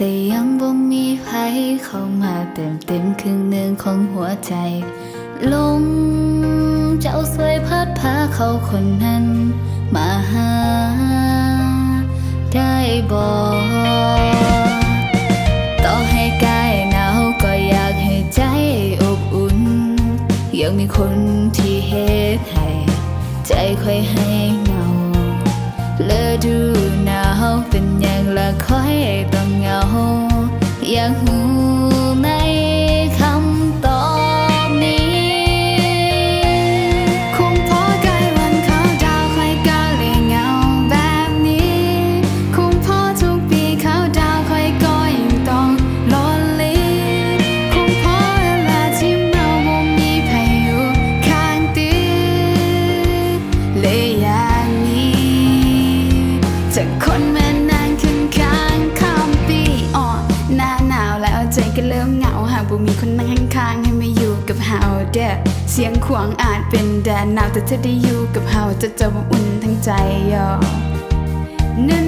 แต่ยังบ่มีใครเข้ามาเต็มครึ่งหนึ่งของหัวใจลงเจ้าสวยพัดพาเขาคนนั้นมาหาได้บอกต่อให้กายหนาวก็อยากให้ใจอบอุ่นยังมีคนที่เฮ็ดให้ใจค่อยให้เงาฤดูหนาวเป็นอย่างละค่อยต้องเหงาอยากหูในคำตอบนี้คงพอใกล้วันเขาดาวค่อยก็เลยเหงาแบบนี้คงพอทุกปีเขาดาวค่อยก็ยังต้องลนลีคงพอเวลาที่เราบ่มีใครอยู่ข้างตีเลยอย่างนี้จากคนมานั่งข้างข้ามปีอ่อนหน้าหนาวแล้วใจก็เริ่มเหงาหากบ่มีคนนั่งข้างให้มาอยู่กับเฮาเด้อเสียงขวางอาจเป็นแดนหนาวแต่เธอได้อยู่กับเฮาจะอุ่นทั้งใจยอนั่น